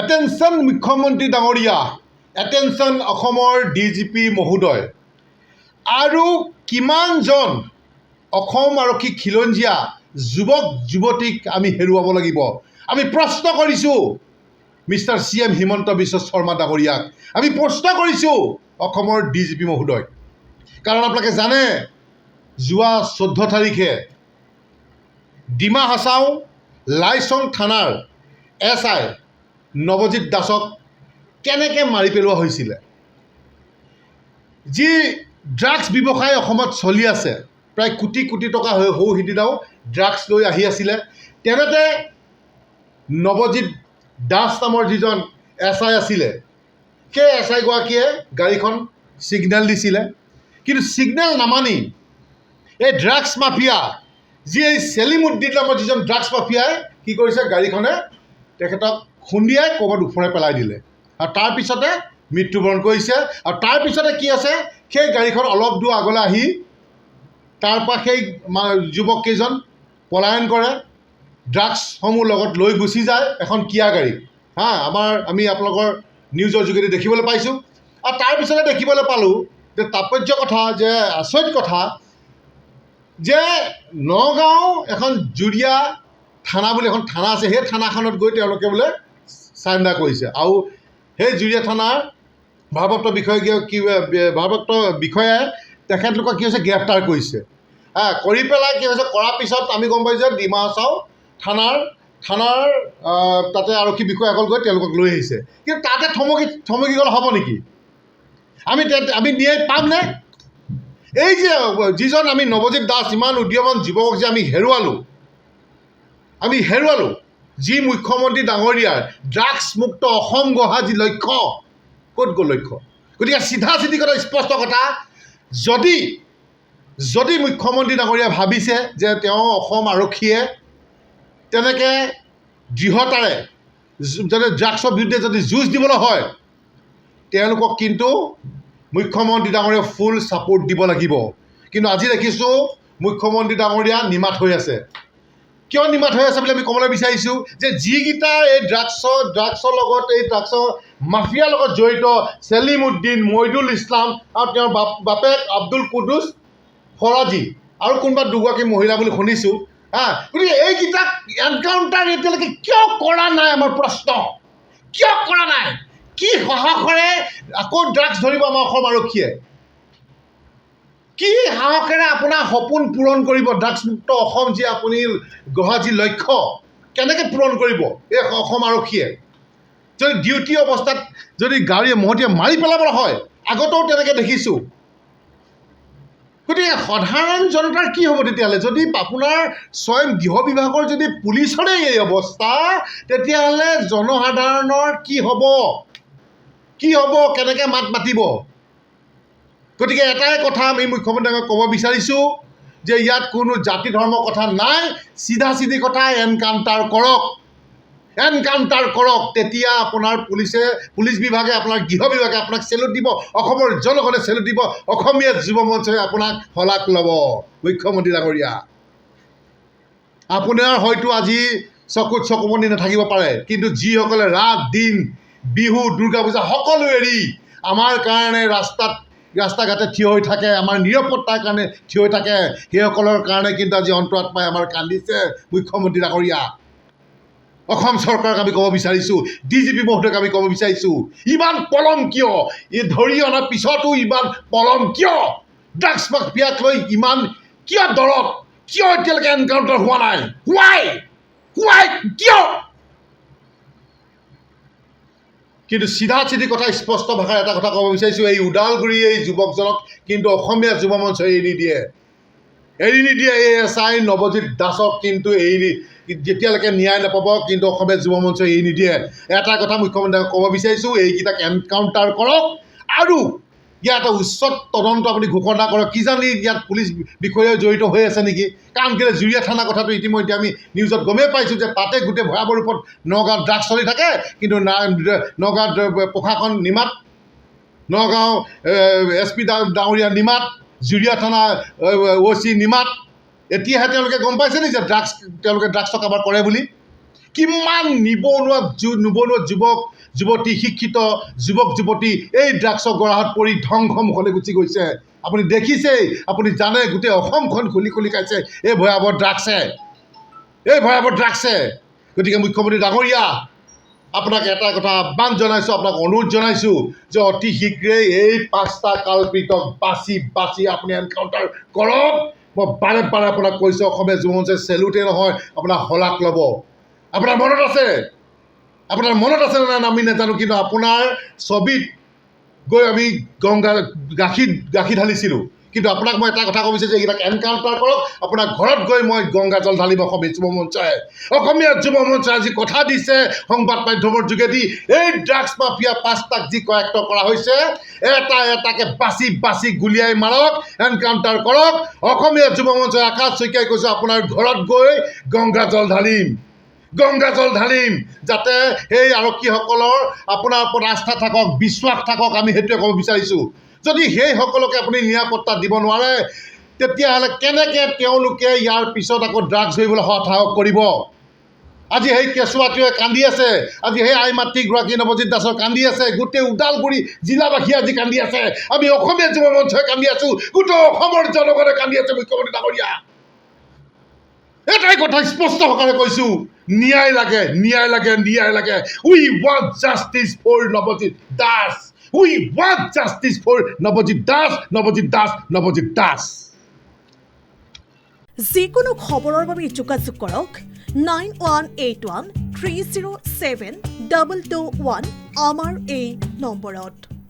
Attention মুখ্যমন্ত্ৰী ডাঙৰীয়া, attention অসমৰ DGP মহোদয়, আৰু কিমানজন অসম আৰক্ষী খিলঞ্জীয়া যুৱক যুৱতীক আমি হেৰুৱাব লাগিব। আমি প্ৰশ্ন কৰিছোঁ মিষ্টাৰ CM হিমন্ত বিশ্ব শৰ্মা ডাঙৰীয়াক, আমি প্ৰশ্ন কৰিছোঁ অসমৰ DGP মহোদয়। কাৰণ আপোনালোকে জানে যোৱা 14 তাৰিখে ডিমা হাছাও লাইচং থানাৰ SI নৱজিৎ দাসক কেনেকৈ মাৰি পেলোৱা হৈছিলে। যি ড্ৰাগছ ব্যৱসায় অসমত চলি আছে, প্ৰায় কোটি কোটি টকা সৌ সিদিনাও ড্ৰাগছ লৈ আহি আছিলে। তেনেতে নৱজিৎ দাস নামৰ যিজন SI আছিলে, সেই SI গৰাকীয়ে গাড়ীখন ছিগনেল দিছিলে, কিন্তু ছিগনেল নামানি এই ড্ৰাগছ মাফিয়া, যি এই চেলিমুদ্দিন নামৰ যিজন ড্ৰাগছ মাফিয়াই কি কৰিছে, গাড়ীখনে তেখেতক খুন্দিয়াই ক'ৰবাত উফৰাই পেলাই দিলে আৰু তাৰপিছতে মৃত্যুবৰণ কৰিছে। আৰু তাৰপিছতে কি আছে, সেই গাড়ীখন অলপ দূৰ আগলৈ আহি তাৰপৰা সেই যুৱককেইজন পলায়ন কৰে, ড্ৰাগছসমূহ লগত লৈ গুচি যায় এখন কিয়া গাড়ী। আমি আপোনালোকৰ নিউজৰ যোগেদি দেখিবলৈ পাইছোঁ। আৰু তাৰপিছতে দেখিবলৈ পালোঁ যে তাৎপৰ্য কথা, যে আচৰিত কথা, যে নগাঁও এখন জুৰীয়া থানা বুলি এখন থানা আছে, সেই থানাখনত গৈ তেওঁলোকে বোলে চাৰেণ্ডাৰ কৰিছে। আৰু সেই জুৰীয়া থানাৰ ভাৰপ্ৰাপ্ত বিষয়াই তেখেতলোকক কি হৈছে, গ্ৰেপ্তাৰ কৰিছে। কৰি পেলাই কি হৈছে, কৰাৰ পিছত আমি গম পাইছোঁ যে ডিমা হাছাও থানাৰ তাতে আৰক্ষী বিষয়াসকল গৈ তেওঁলোকক লৈ আহিছে। কিন্তু তাতে থমকি গ'লে হ'ব নেকি? আমি ন্যায় পামনে? এই যে যিজন আমি নৱজিৎ দাস, ইমান উদীয়মান যুৱকক যে আমি হেৰুৱালোঁ, যি মুখ্যমন্ত্ৰী ডাঙৰীয়াৰ ড্ৰাগছমুক্ত অসম গঢ়া যি লক্ষ্য, ক'ত গ'ল লক্ষ্য? গতিকে চিধা কথা, স্পষ্ট কথা, যদি মুখ্যমন্ত্ৰী ডাঙৰীয়াই ভাবিছে যে তেওঁ অসম আৰক্ষীয়ে তেনেকৈ দৃঢ়তাৰে যদি ড্ৰাগছৰ বিৰুদ্ধে যদি যুঁজ দিবলৈ হয়, তেওঁলোকক কিন্তু মুখ্যমন্ত্ৰী ডাঙৰীয়াই ফুল ছাপোৰ্ট দিব লাগিব। কিন্তু আজি দেখিছোঁ মুখ্যমন্ত্ৰী ডাঙৰীয়া নিমাত হৈ আছে। কিয় নিমাত হৈ আছে বুলি আমি ক'বলৈ বিচাৰিছোঁ যে যিকেইটা এই ড্ৰাগছৰ লগত, এই ড্ৰাগছৰ মাফিয়াৰ লগত জড়িত, চেলিমুদ্দিন, মইদুল ইছলাম আৰু তেওঁৰ বাপেক আব্দুল কুদ্দুছ ফৰাজী আৰু কোনোবা দুগৰাকী মহিলা বুলি শুনিছোঁ। গতিকে এইকেইটাক এনকাউণ্টাৰ এতিয়ালৈকে কিয় কৰা নাই? আমাৰ প্ৰশ্ন, কিয় কৰা নাই? কি সাহসেৰে আকৌ ড্ৰাগছ ধৰিব আমাৰ অসম আৰক্ষীয়ে? কি সাহসেৰে আপোনাৰ সপোন পূৰণ কৰিব? ড্ৰাগছমুক্ত অসম যি আপুনি গঢ়া যি লক্ষ্য, কেনেকৈ পূৰণ কৰিব এই অসম আৰক্ষীয়ে? যদি ডিউটি অৱস্থাত যদি গাড়ীয়ে মহতিয়াই মাৰি পেলাবলৈ হয়, আগতেও তেনেকৈ দেখিছোঁ। গতিকে সাধাৰণ জনতাৰ কি হ'ব তেতিয়াহ'লে? যদি আপোনাৰ স্বয়ং গৃহ বিভাগৰ যদি পুলিচৰে এই অৱস্থা, তেতিয়াহ'লে জনসাধাৰণৰ কি হ'ব? কেনেকৈ মাত মাতিব? গতিকে এটাই কথা আমি মুখ্যমন্ত্ৰীক ক'ব বিচাৰিছোঁ যে ইয়াত কোনো জাতি ধৰ্মৰ কথা নাই, চিধা কথা, এনকাউণ্টাৰ কৰক। তেতিয়া আপোনাৰ পুলিচ বিভাগে, আপোনাৰ গৃহ বিভাগে আপোনাক চেলুট দিব, অসমৰ জনগণে চেলুট দিব, অসমীয়া যুৱ মঞ্চই আপোনাক শলাগ ল'ব। মুখ্যমন্ত্ৰী ডাঙৰীয়া, আপোনাৰ হয়তো আজি চকুত চকুমনি নাথাকিব পাৰে, কিন্তু যিসকলে ৰাত দিন, বিহু, দুৰ্গা পূজা সকলো এৰি আমাৰ কাৰণে ৰাস্তা ঘাটে থিয় হৈ থাকে, আমাৰ নিৰাপত্তাৰ কাৰণে থিয় হৈ থাকে, সেইসকলৰ কাৰণে কিন্তু আজি অন্তৰাত্মাই আমাৰ কান্দিছে। মুখ্যমন্ত্ৰী ডাঙৰীয়া, অসম চৰকাৰক আমি ক'ব বিচাৰিছোঁ, DGP মহোদয়ক আমি ক'ব বিচাৰিছোঁ, ইমান পলম কিয়? এই ধৰি অনাৰ পিছতো ইমান পলম কিয়? ড্ৰাগছ মাফিয়াক লৈ ইমান কিয় দৰদ? কিয় এতিয়ালৈকে এনকাউণ্টাৰ হোৱা নাই? হোৱাই কিয়? কিন্তু চিধা কথা, স্পষ্ট ভাষাৰ এটা কথা ক'ব বিচাৰিছোঁ, এই ওদালগুৰি এই যুৱকজনক কিন্তু অসমীয়া যুৱ মঞ্চই এৰি নিদিয়ে। এই SI নৱজিৎ দাসক কিন্তু যেতিয়ালৈকে ন্যায় নাপাব, কিন্তু অসমীয়া যুৱ মঞ্চই এৰি নিদিয়ে। এটা কথা মুখ্যমন্ত্ৰীক ক'ব বিচাৰিছোঁ, এইকেইটাক এনকাউণ্টাৰ কৰক আৰু ইয়াত এটা উচ্চ তদন্ত আপুনি ঘোষণা কৰক। কিজানি ইয়াত পুলিচ বিষয়াও জড়িত হৈ আছে নেকি? কাৰণ কেলৈ জুৰীয়া থানা কথাটো ইতিমধ্যে আমি নিউজত গমেই পাইছোঁ যে তাতে গোটেই ভয়াৱহ ৰূপত নগাঁৱত ড্ৰাগছ চলি থাকে, কিন্তু নগাঁৱত প্ৰশাসন নিমাত, নগাঁও SP ডাঙৰীয়া নিমাত, জুৰীয়া থানা OC নিমাত। এতিয়াহে তেওঁলোকে গম পাইছে নেকি যে তেওঁলোকে ড্ৰাগছৰ কাৰবাৰ কৰে বুলি? কিমান নিবনুৱা যুৱক যুৱতী শিক্ষিত যুৱক যুৱতী এই ড্ৰাগছৰ গৰাহত পৰি ধ্বংসমুখলৈ গুচি গৈছে। আপুনি দেখিছেই, আপুনি জানে, গোটেই অসমখন খুলি খুলি খাইছে এই ভয়াৱহ ড্ৰাগছে। গতিকে মুখ্যমন্ত্ৰী ডাঙৰীয়া, আপোনাক এটা কথা আহ্বান জনাইছোঁ, আপোনাক অনুৰোধ জনাইছোঁ যে অতি শীঘ্ৰেই এই 5টা কালপিতক বাছি আপুনি এনকাউণ্টাৰ কৰক। মই বাৰে বাৰে আপোনাক কৈছোঁ, অসমীয়া যুৱ মঞ্চে চেলুটে নহয়, আপোনাৰ শলাগ ল'ব। আপোনাৰ মনত আছে নে নাই আমি নাজানো, কিন্তু আপোনাৰ ছবিত গৈ আমি গাখীৰ ঢালিছিলোঁ। কিন্তু আপোনাক মই এটা কথা ক'ব বিচাৰিছোঁ যে এইকেইটাক এনকাউণ্টাৰ কৰক। আপোনাৰ ঘৰত গৈ মই গংগা জল ঢালিম। অসমীয়া যুৱ মঞ্চই আজি কথা দিছে সংবাদ মাধ্যমৰ যোগেদি, এই ড্ৰাগছ মাফিয়া 5টাক যি কৰায়ত্ব কৰা হৈছে, এটা এটাকে বাছি গুলিয়াই মাৰক, এনকাউণ্টাৰ কৰক। অসমীয়া যুৱ মঞ্চই আকাশ শইকীয়াই কৈছোঁ, আপোনাৰ ঘৰত গৈ গংগা জল ঢালিম, যাতে সেই আৰক্ষীসকলৰ আপোনাৰ ওপৰত আস্থা থাকক, বিশ্বাস থাকক। আমি সেইটোৱে ক'ব বিচাৰিছোঁ। যদি সেইসকলকে আপুনি নিৰাপত্তা দিব নোৱাৰে, তেতিয়াহ'লে কেনেকৈ তেওঁলোকে ইয়াৰ পিছত আকৌ ড্ৰাগছ ধৰিবলৈ সাহস কৰিব? আজি সেই কেঁচুৱাটোৱে কান্দি আছে, আজি সেই আই মাতৃগৰাকী নৱজিৎ দাসৰ কান্দি আছে, গোটেই ওদালগুৰি জিলাবাসী আজি কান্দি আছে, আমি অসমীয়া যুৱ মঞ্চই কান্দি আছোঁ, গোটেই অসমৰ জনগণে কান্দি আছে। মুখ্যমন্ত্ৰী ডাঙৰীয়া, এটাই কথা স্পষ্ট ভাষাৰে কৈছোঁ, ন্যায় লাগে। We want justice for Nabajit Das. We want justice for Nabajit Das. যিকোনো খবৰৰ বাবে যোগাযোগ কৰক 9181307221 আমাৰ এই নম্বৰত।